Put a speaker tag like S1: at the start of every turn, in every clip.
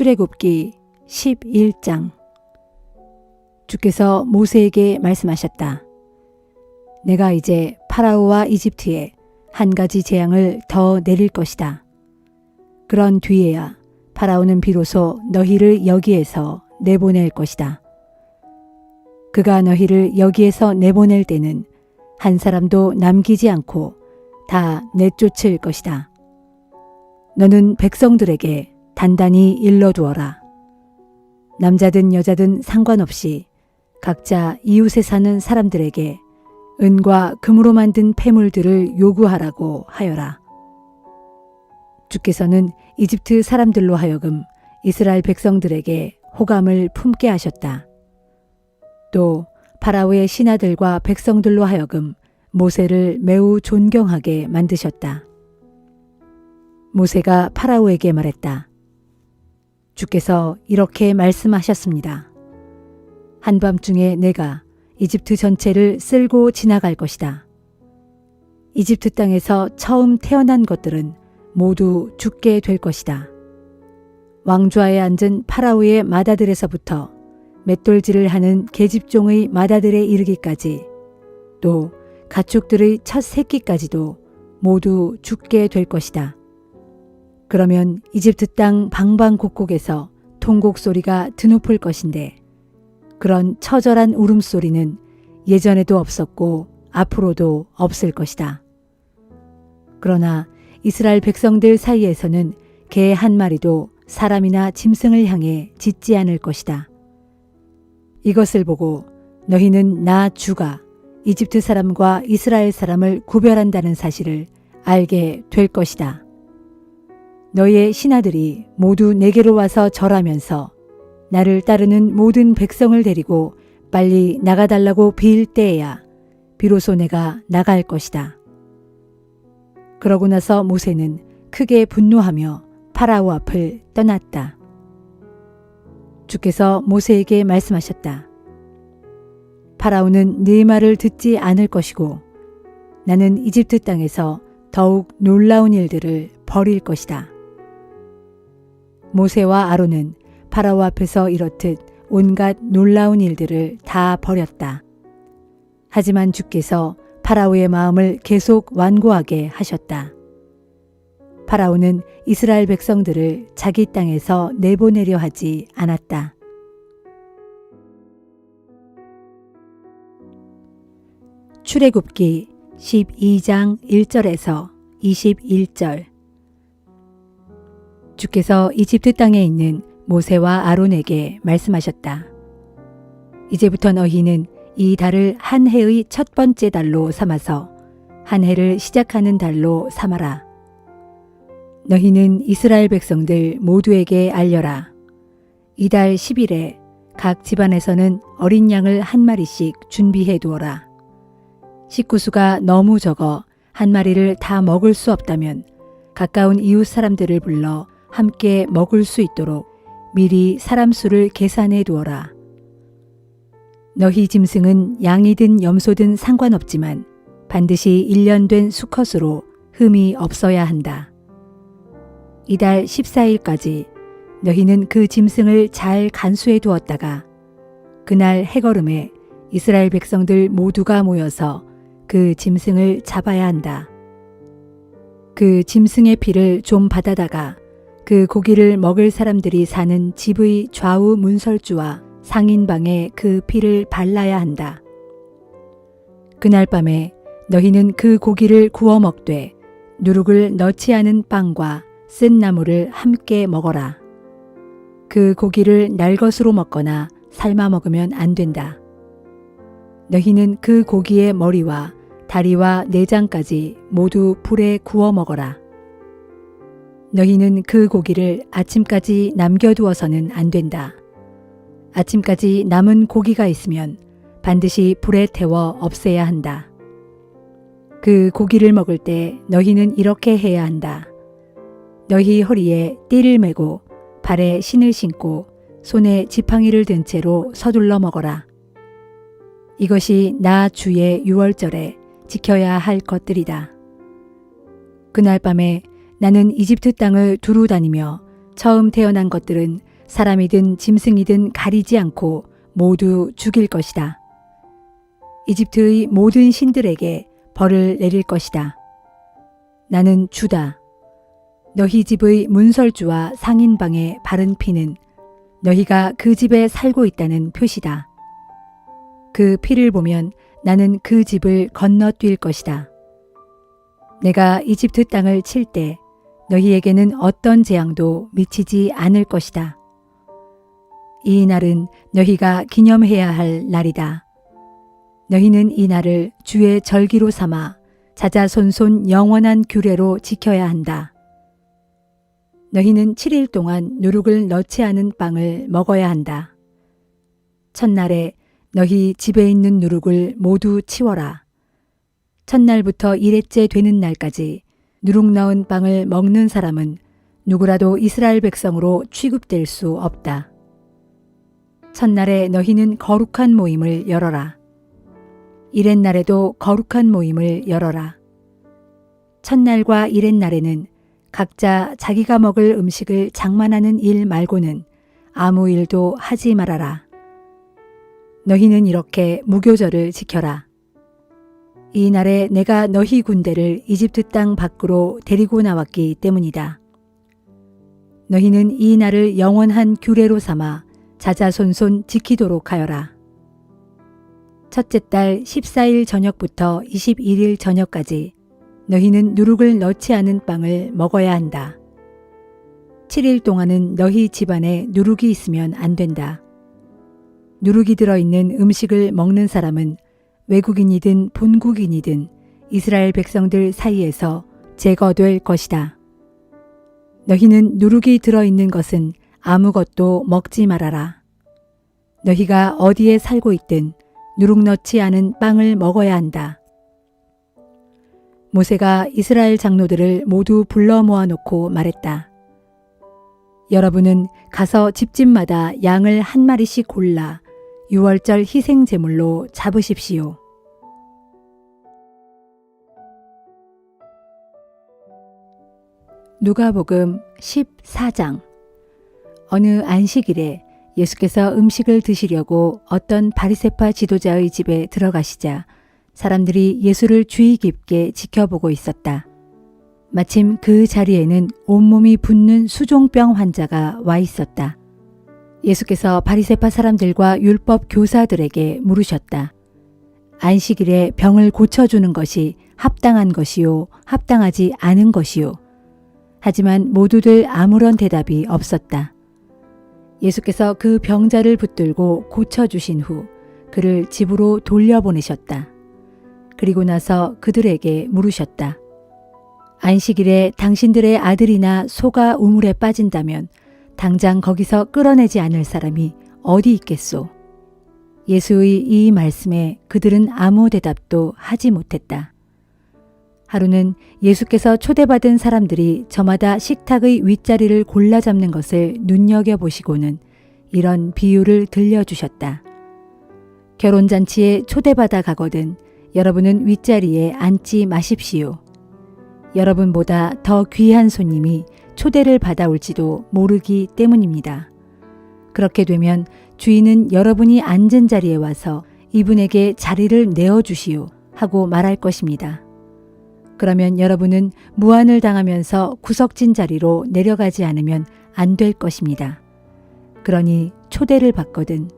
S1: 출애굽기 11장. 주께서 모세에게 말씀하셨다. 내가 이제 파라오와 이집트에 한 가지 재앙을 더 내릴 것이다. 그런 뒤에야 파라오는 비로소 너희를 여기에서 내보낼 것이다. 그가 너희를 여기에서 내보낼 때는 한 사람도 남기지 않고 다 내쫓을 것이다. 너는 백성들에게 단단히 일러두어라. 남자든 여자든 상관없이 각자 이웃에 사는 사람들에게 은과 금으로 만든 폐물들을 요구하라고 하여라. 주께서는 이집트 사람들로 하여금 이스라엘 백성들에게 호감을 품게 하셨다. 또 파라오의 신하들과 백성들로 하여금 모세를 매우 존경하게 만드셨다. 모세가 파라오에게 말했다. 주께서 이렇게 말씀하셨습니다. 한밤중에 내가 이집트 전체를 쓸고 지나갈 것이다. 이집트 땅에서 처음 태어난 것들은 모두 죽게 될 것이다. 왕좌에 앉은 파라오의 마다들에서부터 맷돌질을 하는 계집종의 마다들에 이르기까지 또 가축들의 첫 새끼까지도 모두 죽게 될 것이다. 그러면 이집트 땅 방방곡곡에서 통곡 소리가 드높을 것인데 그런 처절한 울음소리는 예전에도 없었고 앞으로도 없을 것이다. 그러나 이스라엘 백성들 사이에서는 개 한 마리도 사람이나 짐승을 향해 짖지 않을 것이다. 이것을 보고 너희는 나 주가 이집트 사람과 이스라엘 사람을 구별한다는 사실을 알게 될 것이다. 너희의 신하들이 모두 내게로 와서 절하면서 나를 따르는 모든 백성을 데리고 빨리 나가달라고 빌 때에야 비로소 내가 나갈 것이다. 그러고 나서 모세는 크게 분노하며 파라오 앞을 떠났다. 주께서 모세에게 말씀하셨다. 파라오는 네 말을 듣지 않을 것이고 나는 이집트 땅에서 더욱 놀라운 일들을 벌일 것이다. 모세와 아론은 파라오 앞에서 이렇듯 온갖 놀라운 일들을 다 벌였다. 하지만 주께서 파라오의 마음을 계속 완고하게 하셨다. 파라오는 이스라엘 백성들을 자기 땅에서 내보내려 하지 않았다. 출애굽기 12장 1절에서 21절. 주께서 이집트 땅에 있는 모세와 아론에게 말씀하셨다. 이제부터 너희는 이 달을 한 해의 첫 번째 달로 삼아서 한 해를 시작하는 달로 삼아라. 너희는 이스라엘 백성들 모두에게 알려라. 이달 10일에 각 집안에서는 어린 양을 한 마리씩 준비해 두어라. 식구수가 너무 적어 한 마리를 다 먹을 수 없다면 가까운 이웃 사람들을 불러 함께 먹을 수 있도록 미리 사람 수를 계산해 두어라. 너희 짐승은 양이든 염소든 상관없지만 반드시 1년 된 수컷으로 흠이 없어야 한다. 이달 14일까지 너희는 그 짐승을 잘 간수해 두었다가 그날 해걸음에 이스라엘 백성들 모두가 모여서 그 짐승을 잡아야 한다. 그 짐승의 피를 좀 받아다가 그 고기를 먹을 사람들이 사는 집의 좌우 문설주와 상인방에 그 피를 발라야 한다. 그날 밤에 너희는 그 고기를 구워 먹되 누룩을 넣지 않은 빵과 쓴 나물을 함께 먹어라. 그 고기를 날 것으로 먹거나 삶아 먹으면 안 된다. 너희는 그 고기의 머리와 다리와 내장까지 모두 불에 구워 먹어라. 너희는 그 고기를 아침까지 남겨두어서는 안 된다. 아침까지 남은 고기가 있으면 반드시 불에 태워 없애야 한다. 그 고기를 먹을 때 너희는 이렇게 해야 한다. 너희 허리에 띠를 메고 발에 신을 신고 손에 지팡이를 든 채로 서둘러 먹어라. 이것이 나 주의 유월절에 지켜야 할 것들이다. 그날 밤에 나는 이집트 땅을 두루 다니며 처음 태어난 것들은 사람이든 짐승이든 가리지 않고 모두 죽일 것이다. 이집트의 모든 신들에게 벌을 내릴 것이다. 나는 주다. 너희 집의 문설주와 상인방의 바른 피는 너희가 그 집에 살고 있다는 표시다. 그 피를 보면 나는 그 집을 건너뛸 것이다. 내가 이집트 땅을 칠 때 너희에게는 어떤 재앙도 미치지 않을 것이다. 이 날은 너희가 기념해야 할 날이다. 너희는 이 날을 주의 절기로 삼아 자자손손 영원한 규례로 지켜야 한다. 너희는 7일 동안 누룩을 넣지 않은 빵을 먹어야 한다. 첫날에 너희 집에 있는 누룩을 모두 치워라. 첫날부터 1회째 되는 날까지 누룩 넣은 빵을 먹는 사람은 누구라도 이스라엘 백성으로 취급될 수 없다. 첫날에 너희는 거룩한 모임을 열어라. 이렛날에도 거룩한 모임을 열어라. 첫날과 이렛날에는 각자 자기가 먹을 음식을 장만하는 일 말고는 아무 일도 하지 말아라. 너희는 이렇게 무교절을 지켜라. 이 날에 내가 너희 군대를 이집트 땅 밖으로 데리고 나왔기 때문이다. 너희는 이 날을 영원한 규례로 삼아 자자손손 지키도록 하여라. 첫째 달 14일 저녁부터 21일 저녁까지 너희는 누룩을 넣지 않은 빵을 먹어야 한다. 7일 동안은 너희 집안에 누룩이 있으면 안 된다. 누룩이 들어있는 음식을 먹는 사람은 외국인이든 본국인이든 이스라엘 백성들 사이에서 제거될 것이다. 너희는 누룩이 들어있는 것은 아무것도 먹지 말아라. 너희가 어디에 살고 있든 누룩 넣지 않은 빵을 먹어야 한다. 모세가 이스라엘 장로들을 모두 불러 모아놓고 말했다. 여러분은 가서 집집마다 양을 한 마리씩 골라 유월절 희생 제물로 잡으십시오. 누가복음 14장. 어느 안식일에 예수께서 음식을 드시려고 어떤 바리새파 지도자의 집에 들어가시자 사람들이 예수를 주의 깊게 지켜보고 있었다. 마침 그 자리에는 온몸이 붓는 수종병 환자가 와 있었다. 예수께서 바리새파 사람들과 율법 교사들에게 물으셨다. 안식일에 병을 고쳐주는 것이 합당한 것이요, 합당하지 않은 것이요. 하지만 모두들 아무런 대답이 없었다. 예수께서 그 병자를 붙들고 고쳐주신 후 그를 집으로 돌려보내셨다. 그리고 나서 그들에게 물으셨다. 안식일에 당신들의 아들이나 소가 우물에 빠진다면 당장 거기서 끌어내지 않을 사람이 어디 있겠소? 예수의 이 말씀에 그들은 아무 대답도 하지 못했다. 하루는 예수께서 초대받은 사람들이 저마다 식탁의 윗자리를 골라 잡는 것을 눈여겨보시고는 이런 비유를 들려주셨다. 결혼잔치에 초대받아 가거든 여러분은 윗자리에 앉지 마십시오. 여러분보다 더 귀한 손님이 초대를 받아올지도 모르기 때문입니다. 그렇게 되면 주인은 여러분이 앉은 자리에 와서 이분에게 자리를 내어주시오 하고 말할 것입니다. 그러면 여러분은 무안을 당하면서 구석진 자리로 내려가지 않으면 안 될 것입니다. 그러니 초대를 받거든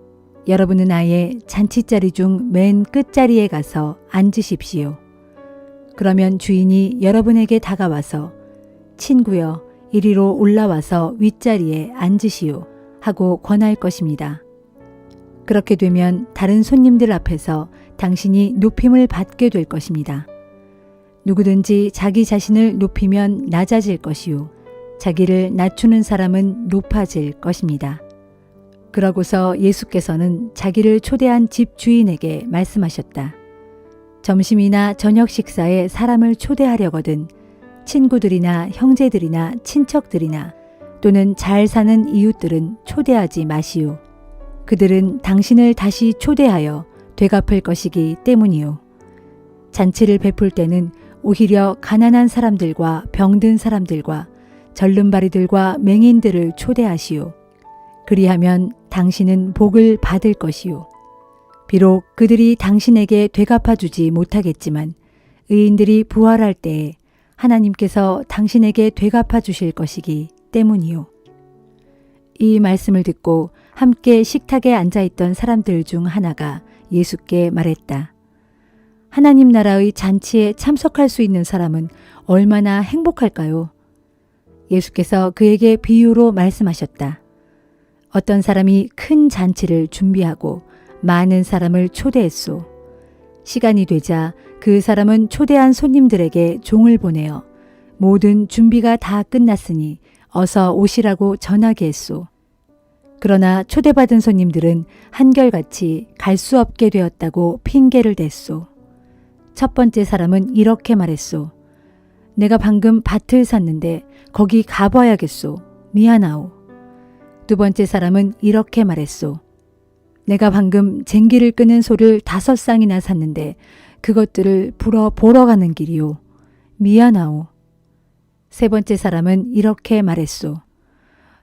S1: 여러분은 아예 잔치자리 중 맨 끝자리에 가서 앉으십시오. 그러면 주인이 여러분에게 다가와서 친구여 이리로 올라와서 윗자리에 앉으시오 하고 권할 것입니다. 그렇게 되면 다른 손님들 앞에서 당신이 높임을 받게 될 것입니다. 누구든지 자기 자신을 높이면 낮아질 것이요 자기를 낮추는 사람은 높아질 것입니다. 그러고서 예수께서는 자기를 초대한 집 주인에게 말씀하셨다. 점심이나 저녁 식사에 사람을 초대하려거든 친구들이나 형제들이나 친척들이나 또는 잘 사는 이웃들은 초대하지 마시오. 그들은 당신을 다시 초대하여 되갚을 것이기 때문이요. 잔치를 베풀 때는 오히려 가난한 사람들과 병든 사람들과 절름발이들과 맹인들을 초대하시오. 그리하면 당신은 복을 받을 것이요. 비록 그들이 당신에게 되갚아 주지 못하겠지만 의인들이 부활할 때에 하나님께서 당신에게 되갚아 주실 것이기 때문이요. 이 말씀을 듣고 함께 식탁에 앉아있던 사람들 중 하나가 예수께 말했다. 하나님 나라의 잔치에 참석할 수 있는 사람은 얼마나 행복할까요? 예수께서 그에게 비유로 말씀하셨다. 어떤 사람이 큰 잔치를 준비하고 많은 사람을 초대했소. 시간이 되자 그 사람은 초대한 손님들에게 종을 보내어 모든 준비가 다 끝났으니 어서 오시라고 전하게 했소. 그러나 초대받은 손님들은 한결같이 갈 수 없게 되었다고 핑계를 댔소. 첫 번째 사람은 이렇게 말했소. 내가 방금 밭을 샀는데 거기 가봐야겠소. 미안하오. 두 번째 사람은 이렇게 말했소. 내가 방금 쟁기를 끄는 소를 5쌍이나 샀는데 그것들을 불어 보러 가는 길이오. 미안하오. 세 번째 사람은 이렇게 말했소.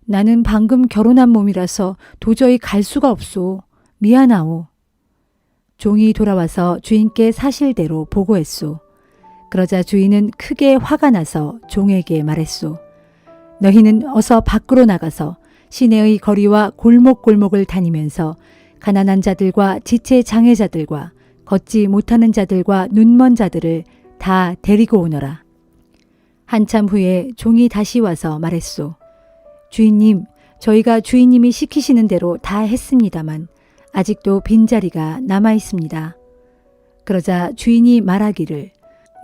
S1: 나는 방금 결혼한 몸이라서 도저히 갈 수가 없소. 미안하오. 종이 돌아와서 주인께 사실대로 보고했소. 그러자 주인은 크게 화가 나서 종에게 말했소. 너희는 어서 밖으로 나가서 시내의 거리와 골목골목을 다니면서 가난한 자들과 지체 장애자들과 걷지 못하는 자들과 눈먼 자들을 다 데리고 오너라. 한참 후에 종이 다시 와서 말했소. 주인님, 저희가 주인님이 시키시는 대로 다 했습니다만 아직도 빈자리가 남아 있습니다. 그러자 주인이 말하기를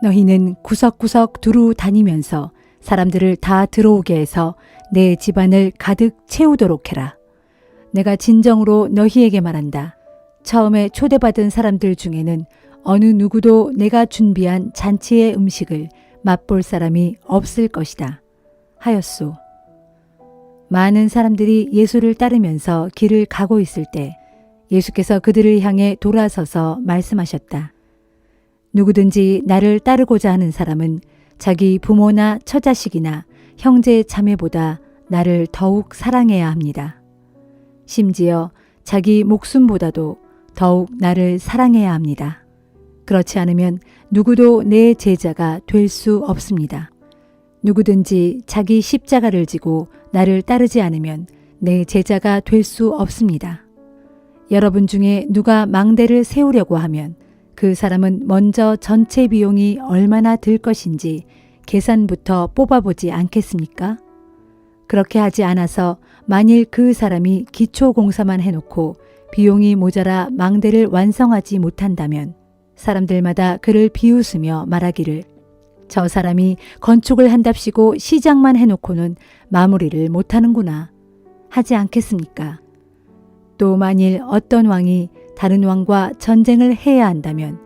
S1: 너희는 구석구석 두루 다니면서 사람들을 다 들어오게 해서 내 집안을 가득 채우도록 해라. 내가 진정으로 너희에게 말한다. 처음에 초대받은 사람들 중에는 어느 누구도 내가 준비한 잔치의 음식을 맛볼 사람이 없을 것이다. 하였소. 많은 사람들이 예수를 따르면서 길을 가고 있을 때 예수께서 그들을 향해 돌아서서 말씀하셨다. 누구든지 나를 따르고자 하는 사람은 자기 부모나 처자식이나 형제 자매보다 나를 더욱 사랑해야 합니다. 심지어 자기 목숨보다도 더욱 나를 사랑해야 합니다. 그렇지 않으면 누구도 내 제자가 될 수 없습니다. 누구든지 자기 십자가를 지고 나를 따르지 않으면 내 제자가 될 수 없습니다. 여러분 중에 누가 망대를 세우려고 하면 그 사람은 먼저 전체 비용이 얼마나 들 것인지 계산부터 뽑아보지 않겠습니까? 그렇게 하지 않아서 만일 그 사람이 기초 공사만 해놓고 비용이 모자라 망대를 완성하지 못한다면 사람들마다 그를 비웃으며 말하기를 저 사람이 건축을 한답시고 시작만 해놓고는 마무리를 못하는구나 하지 않겠습니까? 또 만일 어떤 왕이 다른 왕과 전쟁을 해야 한다면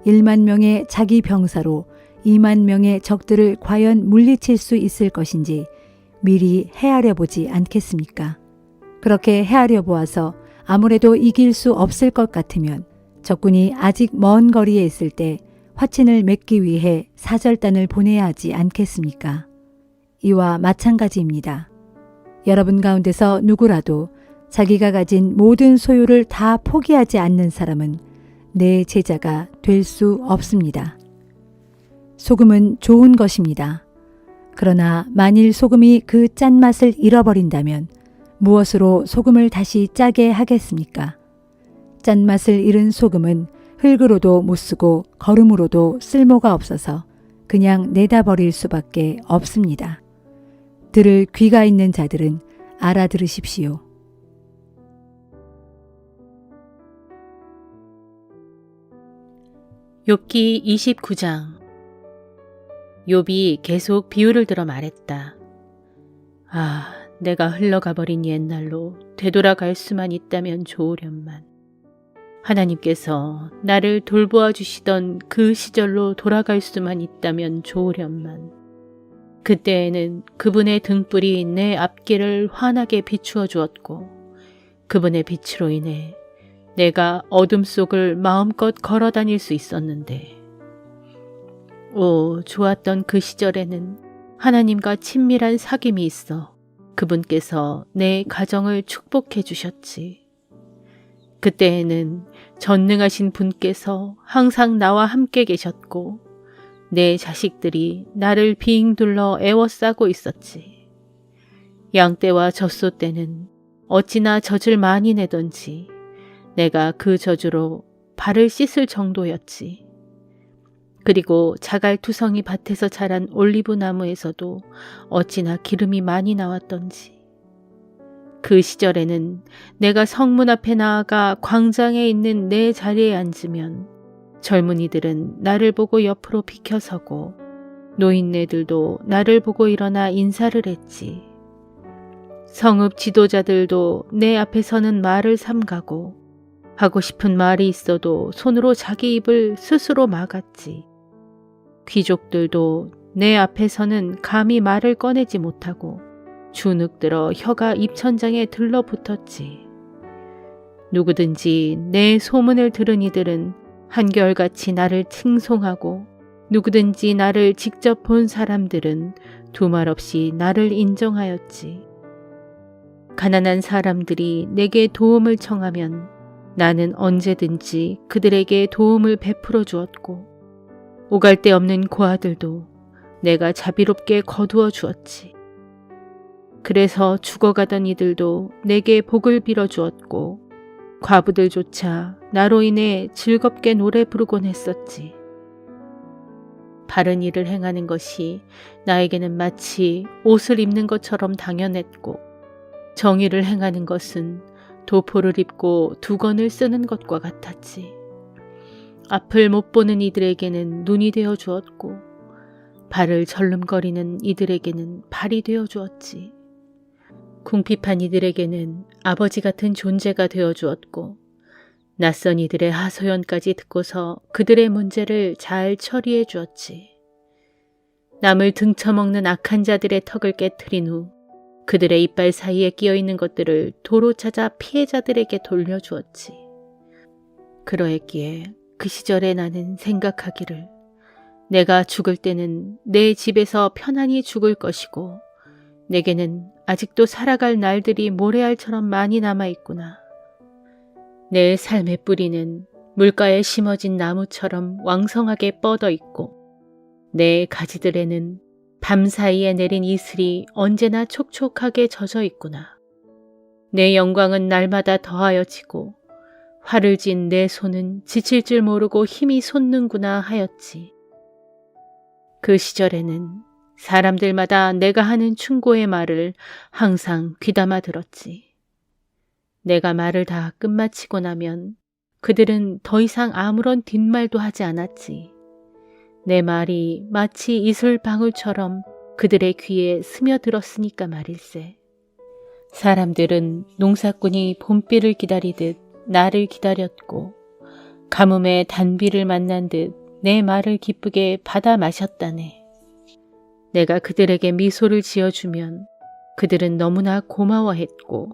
S1: 1만 명의 자기 병사로 2만 명의 적들을 과연 물리칠 수 있을 것인지 미리 헤아려 보지 않겠습니까? 그렇게 헤아려 보아서 아무래도 이길 수 없을 것 같으면 적군이 아직 먼 거리에 있을 때 화친을 맺기 위해 사절단을 보내야 하지 않겠습니까? 이와 마찬가지입니다. 여러분 가운데서 누구라도 자기가 가진 모든 소유를 다 포기하지 않는 사람은 내 제자가 될 수 없습니다. 소금은 좋은 것입니다. 그러나 만일 소금이 그 짠맛을 잃어버린다면 무엇으로 소금을 다시 짜게 하겠습니까? 짠맛을 잃은 소금은 흙으로도 못 쓰고 거름으로도 쓸모가 없어서 그냥 내다 버릴 수밖에 없습니다. 들을 귀가 있는 자들은 알아들으십시오.
S2: 욥기 29장. 욥이 계속 비유를 들어 말했다. 아, 내가 흘러가 버린 옛날로 되돌아갈 수만 있다면 좋으련만. 하나님께서 나를 돌보아 주시던 그 시절로 돌아갈 수만 있다면 좋으련만. 그때에는 그분의 등불이 내 앞길을 환하게 비추어 주었고 그분의 빛으로 인해 내가 어둠 속을 마음껏 걸어 다닐 수 있었는데, 오, 좋았던 그 시절에는 하나님과 친밀한 사귐이 있어 그분께서 내 가정을 축복해 주셨지. 그때에는 전능하신 분께서 항상 나와 함께 계셨고 내 자식들이 나를 빙 둘러 애워싸고 있었지. 양떼와 젖소 때는 어찌나 젖을 많이 내던지 내가 그 젖으로 발을 씻을 정도였지. 그리고 자갈투성이 밭에서 자란 올리브 나무에서도 어찌나 기름이 많이 나왔던지. 그 시절에는 내가 성문 앞에 나아가 광장에 있는 내 자리에 앉으면 젊은이들은 나를 보고 옆으로 비켜서고 노인네들도 나를 보고 일어나 인사를 했지. 성읍 지도자들도 내 앞에 서는 말을 삼가고 하고 싶은 말이 있어도 손으로 자기 입을 스스로 막았지. 귀족들도 내 앞에서는 감히 말을 꺼내지 못하고 주눅들어 혀가 입천장에 들러붙었지. 누구든지 내 소문을 들은 이들은 한결같이 나를 칭송하고 누구든지 나를 직접 본 사람들은 두말 없이 나를 인정하였지. 가난한 사람들이 내게 도움을 청하면 나는 언제든지 그들에게 도움을 베풀어 주었고 오갈 데 없는 고아들도 내가 자비롭게 거두어 주었지. 그래서 죽어가던 이들도 내게 복을 빌어 주었고 과부들조차 나로 인해 즐겁게 노래 부르곤 했었지. 바른 일을 행하는 것이 나에게는 마치 옷을 입는 것처럼 당연했고 정의를 행하는 것은 도포를 입고 두건을 쓰는 것과 같았지. 앞을 못 보는 이들에게는 눈이 되어 주었고 발을 절름거리는 이들에게는 발이 되어 주었지. 궁핍한 이들에게는 아버지 같은 존재가 되어 주었고 낯선 이들의 하소연까지 듣고서 그들의 문제를 잘 처리해 주었지. 남을 등쳐먹는 악한 자들의 턱을 깨트린 후 그들의 이빨 사이에 끼어있는 것들을 도로 찾아 피해자들에게 돌려주었지. 그러했기에 그 시절에 나는 생각하기를 내가 죽을 때는 내 집에서 편안히 죽을 것이고 내게는 아직도 살아갈 날들이 모래알처럼 많이 남아있구나. 내 삶의 뿌리는 물가에 심어진 나무처럼 왕성하게 뻗어있고 내 가지들에는 밤 사이에 내린 이슬이 언제나 촉촉하게 젖어 있구나. 내 영광은 날마다 더하여지고 활을 쥔 내 손은 지칠 줄 모르고 힘이 솟는구나 하였지. 그 시절에는 사람들마다 내가 하는 충고의 말을 항상 귀담아 들었지. 내가 말을 다 끝마치고 나면 그들은 더 이상 아무런 뒷말도 하지 않았지. 내 말이 마치 이슬방울처럼 그들의 귀에 스며들었으니까 말일세. 사람들은 농사꾼이 봄비를 기다리듯 나를 기다렸고 가뭄에 단비를 만난 듯 내 말을 기쁘게 받아 마셨다네. 내가 그들에게 미소를 지어주면 그들은 너무나 고마워했고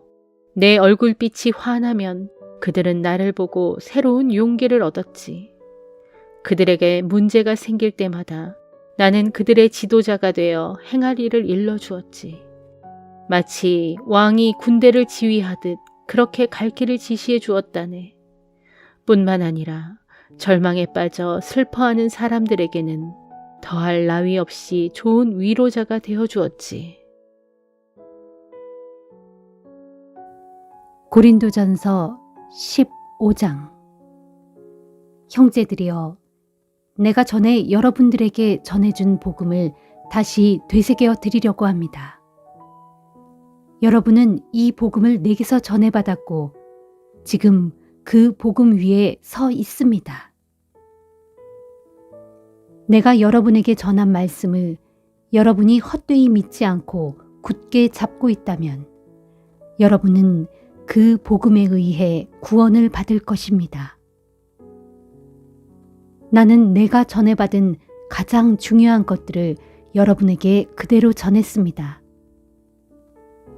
S2: 내 얼굴빛이 환하면 그들은 나를 보고 새로운 용기를 얻었지. 그들에게 문제가 생길 때마다 나는 그들의 지도자가 되어 행할 일을 일러주었지. 마치 왕이 군대를 지휘하듯 그렇게 갈 길을 지시해 주었다네. 뿐만 아니라 절망에 빠져 슬퍼하는 사람들에게는 더할 나위 없이 좋은 위로자가 되어 주었지.
S1: 고린도전서 15장. 형제들이여, 내가 전에 여러분들에게 전해준 복음을 다시 되새겨 드리려고 합니다. 여러분은 이 복음을 내게서 전해받았고 지금 그 복음 위에 서 있습니다. 내가 여러분에게 전한 말씀을 여러분이 헛되이 믿지 않고 굳게 잡고 있다면 여러분은 그 복음에 의해 구원을 받을 것입니다. 나는 내가 전해받은 가장 중요한 것들을 여러분에게 그대로 전했습니다.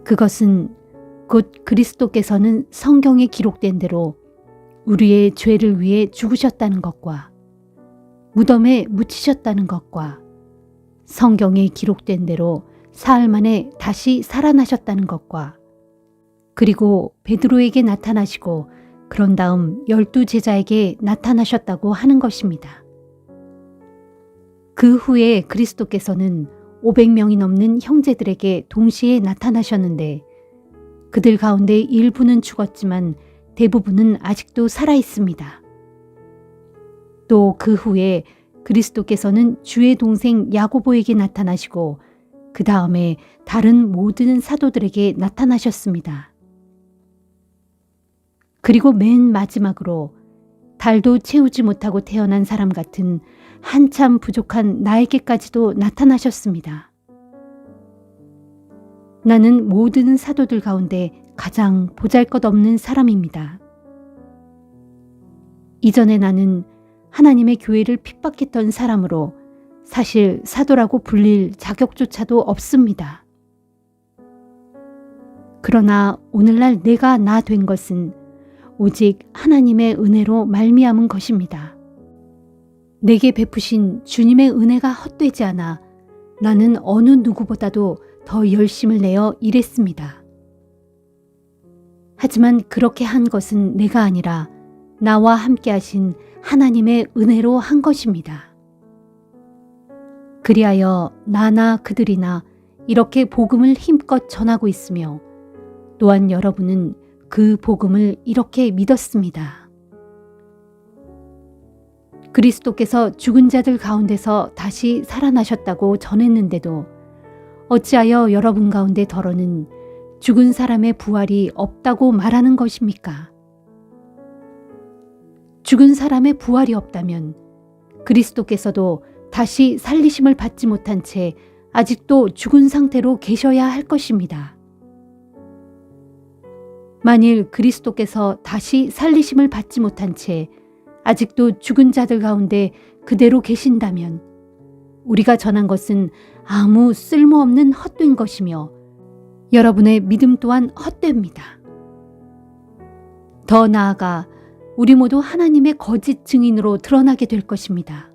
S1: 그것은 곧 그리스도께서는 성경에 기록된 대로 우리의 죄를 위해 죽으셨다는 것과 무덤에 묻히셨다는 것과 성경에 기록된 대로
S3: 사흘 만에 다시 살아나셨다는 것과 그리고 베드로에게 나타나시고 그런 다음 12 제자에게 나타나셨다고 하는 것입니다. 그 후에 그리스도께서는 500명이 넘는 형제들에게 동시에 나타나셨는데 그들 가운데 일부는 죽었지만 대부분은 아직도 살아 있습니다. 또 그 후에 그리스도께서는 주의 동생 야고보에게 나타나시고 그 다음에 다른 모든 사도들에게 나타나셨습니다. 그리고 맨 마지막으로 달도 채우지 못하고 태어난 사람 같은 한참 부족한 나에게까지도 나타나셨습니다. 나는 모든 사도들 가운데 가장 보잘것없는 사람입니다. 이전에 나는 하나님의 교회를 핍박했던 사람으로 사실 사도라고 불릴 자격조차도 없습니다. 그러나 오늘날 내가 나 된 것은 오직 하나님의 은혜로 말미암은 것입니다. 내게 베푸신 주님의 은혜가 헛되지 않아 나는 어느 누구보다도 더 열심을 내어 일했습니다. 하지만 그렇게 한 것은 내가 아니라 나와 함께 하신 하나님의 은혜로 한 것입니다. 그리하여 나나 그들이나 이렇게 복음을 힘껏 전하고 있으며 또한 여러분은 그 복음을 이렇게 믿었습니다. 그리스도께서 죽은 자들 가운데서 다시 살아나셨다고 전했는데도 어찌하여 여러분 가운데 더러는 죽은 사람의 부활이 없다고 말하는 것입니까? 죽은 사람의 부활이 없다면 그리스도께서도 다시 살리심을 받지 못한 채 아직도 죽은 상태로 계셔야 할 것입니다. 만일 그리스도께서 다시 살리심을 받지 못한 채 아직도 죽은 자들 가운데 그대로 계신다면 우리가 전한 것은 아무 쓸모없는 헛된 것이며 여러분의 믿음 또한 헛됩니다. 더 나아가 우리 모두 하나님의 거짓 증인으로 드러나게 될 것입니다.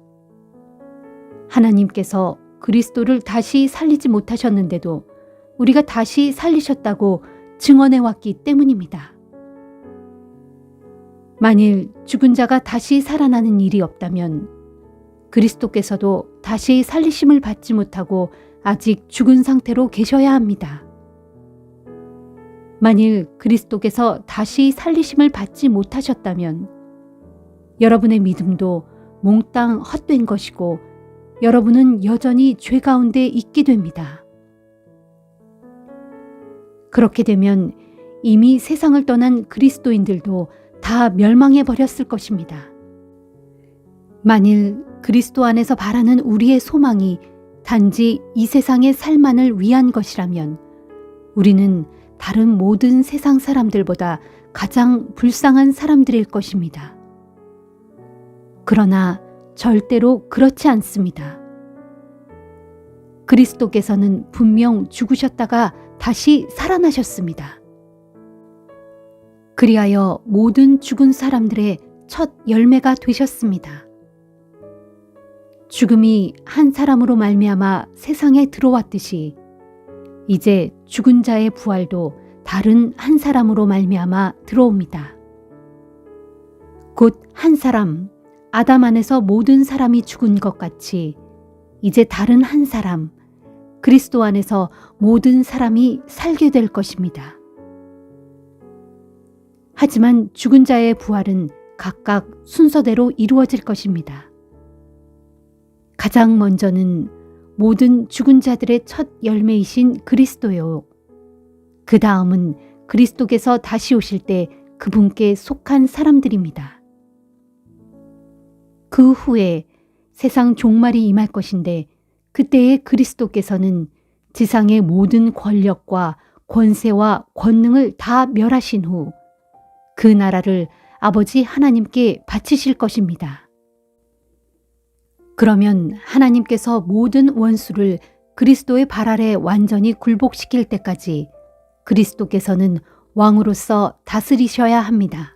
S3: 하나님께서 그리스도를 다시 살리지 못하셨는데도 우리가 다시 살리셨다고 증언해 왔기 때문입니다. 만일 죽은 자가 다시 살아나는 일이 없다면 그리스도께서도 다시 살리심을 받지 못하고 아직 죽은 상태로 계셔야 합니다. 만일 그리스도께서 다시 살리심을 받지 못하셨다면 여러분의 믿음도 몽땅 헛된 것이고 여러분은 여전히 죄 가운데 있게 됩니다. 그렇게 되면 이미 세상을 떠난 그리스도인들도 다 멸망해 버렸을 것입니다. 만일 그리스도 안에서 바라는 우리의 소망이 단지 이 세상의 살만을 위한 것이라면 우리는 다른 모든 세상 사람들보다 가장 불쌍한 사람들일 것입니다. 그러나 절대로 그렇지 않습니다. 그리스도께서는 분명 죽으셨다가 다시 살아나셨습니다. 그리하여 모든 죽은 사람들의 첫 열매가 되셨습니다. 죽음이 한 사람으로 말미암아 세상에 들어왔듯이 이제 죽은 자의 부활도 다른 한 사람으로 말미암아 들어옵니다. 곧 한 사람, 아담 안에서 모든 사람이 죽은 것 같이 이제 다른 한 사람, 그리스도 안에서 모든 사람이 살게 될 것입니다. 하지만 죽은 자의 부활은 각각 순서대로 이루어질 것입니다. 가장 먼저는 모든 죽은 자들의 첫 열매이신 그리스도요. 그 다음은 그리스도께서 다시 오실 때 그분께 속한 사람들입니다. 그 후에 세상 종말이 임할 것인데 그때의 그리스도께서는 지상의 모든 권력과 권세와 권능을 다 멸하신 후 그 나라를 아버지 하나님께 바치실 것입니다. 그러면 하나님께서 모든 원수를 그리스도의 발 아래 완전히 굴복시킬 때까지 그리스도께서는 왕으로서 다스리셔야 합니다.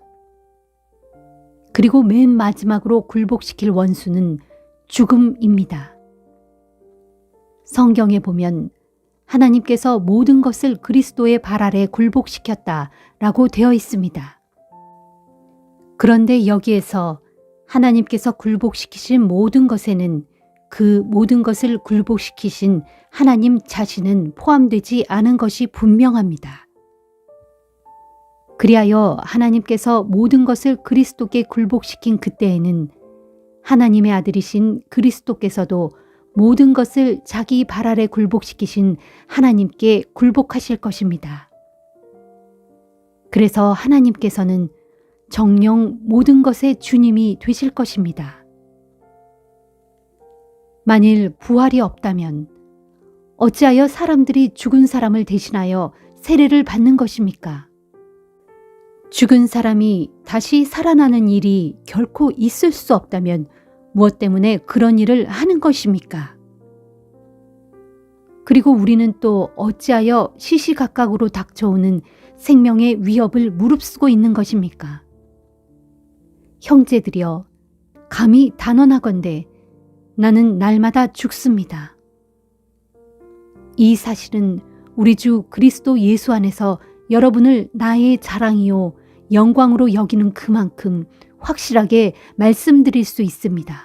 S3: 그리고 맨 마지막으로 굴복시킬 원수는 죽음입니다. 성경에 보면 하나님께서 모든 것을 그리스도의 발 아래 굴복시켰다라고 되어 있습니다. 그런데 여기에서 하나님께서 굴복시키신 모든 것에는 그 모든 것을 굴복시키신 하나님 자신은 포함되지 않은 것이 분명합니다. 그리하여 하나님께서 모든 것을 그리스도께 굴복시킨 그때에는 하나님의 아들이신 그리스도께서도 모든 것을 자기 발 아래 굴복시키신 하나님께 굴복하실 것입니다. 그래서 하나님께서는 정녕 모든 것의 주님이 되실 것입니다. 만일 부활이 없다면 어찌하여 사람들이 죽은 사람을 대신하여 세례를 받는 것입니까? 죽은 사람이 다시 살아나는 일이 결코 있을 수 없다면 무엇 때문에 그런 일을 하는 것입니까? 그리고 우리는 또 어찌하여 시시각각으로 닥쳐오는 생명의 위협을 무릅쓰고 있는 것입니까? 형제들이여, 감히 단언하건대 나는 날마다 죽습니다. 이 사실은 우리 주 그리스도 예수 안에서 여러분을 나의 자랑이요 영광으로 여기는 그만큼 확실하게 말씀드릴 수 있습니다.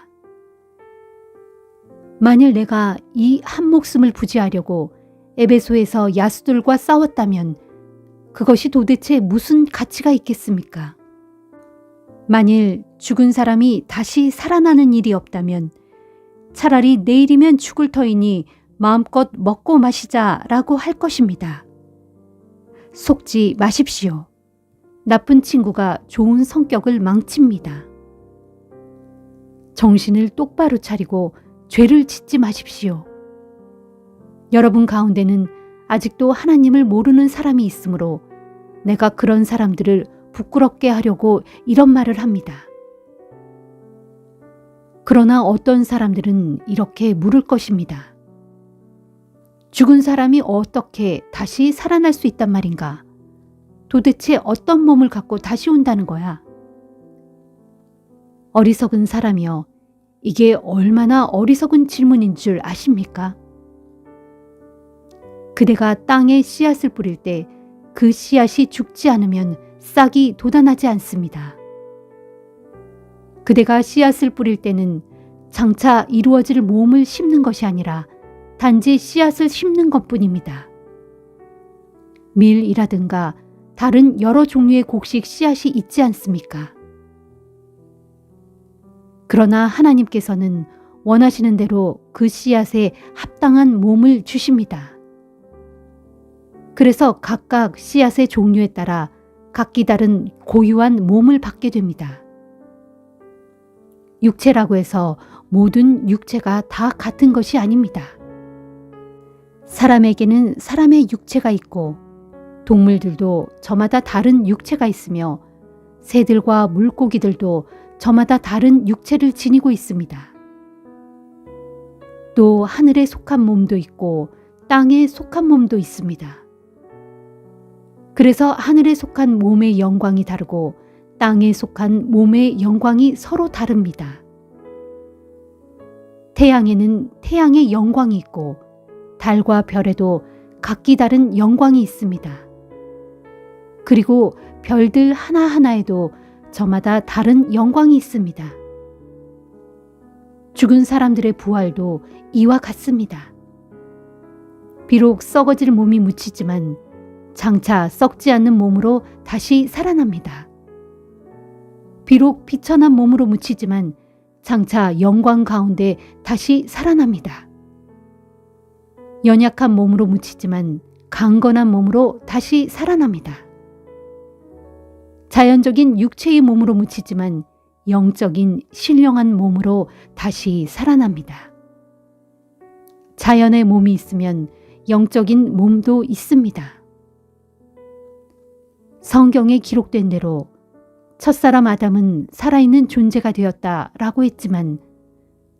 S3: 만일 내가 이 한 목숨을 부지하려고 에베소에서 야수들과 싸웠다면 그것이 도대체 무슨 가치가 있겠습니까? 만일 죽은 사람이 다시 살아나는 일이 없다면 차라리 내일이면 죽을 터이니 마음껏 먹고 마시자라고 할 것입니다. 속지 마십시오. 나쁜 친구가 좋은 성격을 망칩니다. 정신을 똑바로 차리고 죄를 짓지 마십시오. 여러분 가운데는 아직도 하나님을 모르는 사람이 있으므로 내가 그런 사람들을 부끄럽게 하려고 이런 말을 합니다. 그러나 어떤 사람들은 이렇게 물을 것입니다. 죽은 사람이 어떻게 다시 살아날 수 있단 말인가? 도대체 어떤 몸을 갖고 다시 온다는 거야? 어리석은 사람이여, 이게 얼마나 어리석은 질문인 줄 아십니까? 그대가 땅에 씨앗을 뿌릴 때 그 씨앗이 죽지 않으면 싹이 돋아나지 않습니다. 그대가 씨앗을 뿌릴 때는 장차 이루어질 몸을 심는 것이 아니라 단지 씨앗을 심는 것뿐입니다. 밀이라든가 다른 여러 종류의 곡식 씨앗이 있지 않습니까? 그러나 하나님께서는 원하시는 대로 그 씨앗에 합당한 몸을 주십니다. 그래서 각각 씨앗의 종류에 따라 각기 다른 고유한 몸을 받게 됩니다. 육체라고 해서 모든 육체가 다 같은 것이 아닙니다. 사람에게는 사람의 육체가 있고 동물들도 저마다 다른 육체가 있으며 새들과 물고기들도 저마다 다른 육체를 지니고 있습니다. 또 하늘에 속한 몸도 있고 땅에 속한 몸도 있습니다. 그래서 하늘에 속한 몸의 영광이 다르고 땅에 속한 몸의 영광이 서로 다릅니다. 태양에는 태양의 영광이 있고 달과 별에도 각기 다른 영광이 있습니다. 그리고 별들 하나하나에도 저마다 다른 영광이 있습니다. 죽은 사람들의 부활도 이와 같습니다. 비록 썩어질 몸이 묻히지만 장차 썩지 않는 몸으로 다시 살아납니다. 비록 비천한 몸으로 묻히지만 장차 영광 가운데 다시 살아납니다. 연약한 몸으로 묻히지만 강건한 몸으로 다시 살아납니다. 자연적인 육체의 몸으로 묻히지만 영적인 신령한 몸으로 다시 살아납니다. 자연의 몸이 있으면 영적인 몸도 있습니다. 성경에 기록된 대로 첫사람 아담은 살아있는 존재가 되었다라고 했지만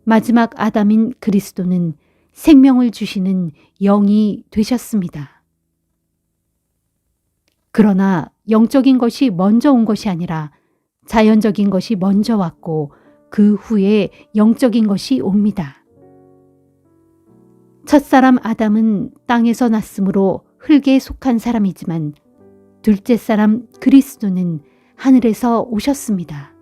S3: 마지막 아담인 그리스도는 생명을 주시는 영이 되셨습니다. 그러나 영적인 것이 먼저 온 것이 아니라 자연적인 것이 먼저 왔고 그 후에 영적인 것이 옵니다. 첫사람 아담은 땅에서 났으므로 흙에 속한 사람이지만 둘째 사람 그리스도는 하늘에서 오셨습니다.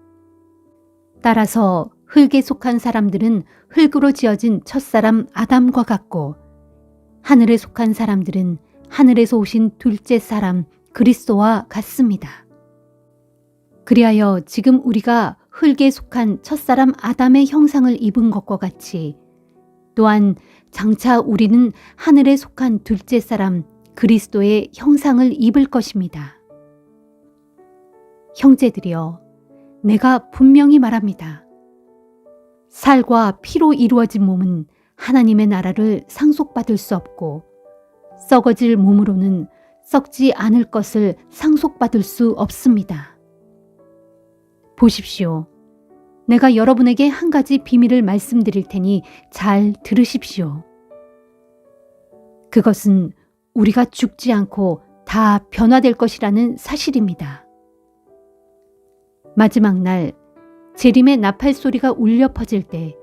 S3: 따라서 흙에 속한 사람들은 흙으로 지어진 첫사람 아담과 같고 하늘에 속한 사람들은 하늘에서 오신 둘째 사람 그리스도와 같습니다. 그리하여 지금 우리가 흙에 속한 첫사람 아담의 형상을 입은 것과 같이 또한 장차 우리는 하늘에 속한 둘째 사람 그리스도의 형상을 입을 것입니다. 형제들이여, 내가 분명히 말합니다. 살과 피로 이루어진 몸은 하나님의 나라를 상속받을 수 없고 썩어질 몸으로는 썩지 않을 것을 상속받을 수 없습니다. 보십시오. 내가 여러분에게 한 가지 비밀을 말씀드릴 테니 잘 들으십시오. 그것은 우리가 죽지 않고 다 변화될 것이라는 사실입니다. 마지막 날 재림의 나팔 소리가 울려 퍼질 때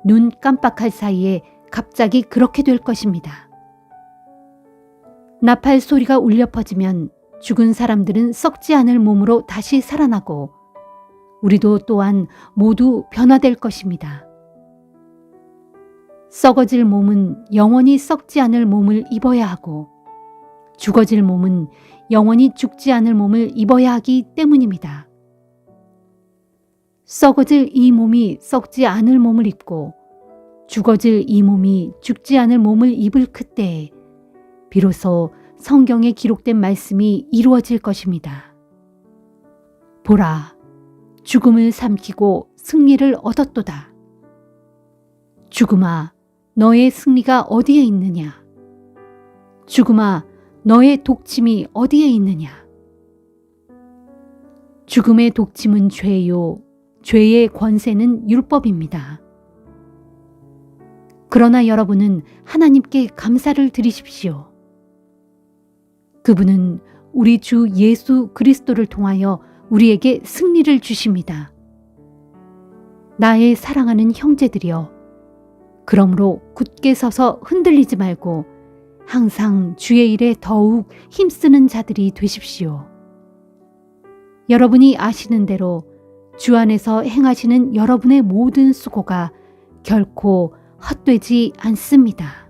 S3: 눈 깜빡할 사이에 갑자기 그렇게 될 것입니다. 나팔 소리가 울려 퍼지면 죽은 사람들은 썩지 않을 몸으로 다시 살아나고 우리도 또한 모두 변화될 것입니다. 썩어질 몸은 영원히 썩지 않을 몸을 입어야 하고 죽어질 몸은 영원히 죽지 않을 몸을 입어야 하기 때문입니다. 썩어질 이 몸이 썩지 않을 몸을 입고 죽어질 이 몸이 죽지 않을 몸을 입을 그때에 비로소 성경에 기록된 말씀이 이루어질 것입니다. 보라, 죽음을 삼키고 승리를 얻었도다. 죽음아, 너의 승리가 어디에 있느냐? 죽음아, 너의 독침이 어디에 있느냐? 죽음의 독침은 죄요, 죄의 권세는 율법입니다. 그러나 여러분은 하나님께 감사를 드리십시오. 그분은 우리 주 예수 그리스도를 통하여 우리에게 승리를 주십니다. 나의 사랑하는 형제들이여, 그러므로 굳게 서서 흔들리지 말고 항상 주의 일에 더욱 힘쓰는 자들이 되십시오. 여러분이 아시는 대로 주 안에서 행하시는 여러분의 모든 수고가 결코 헛되지 않습니다.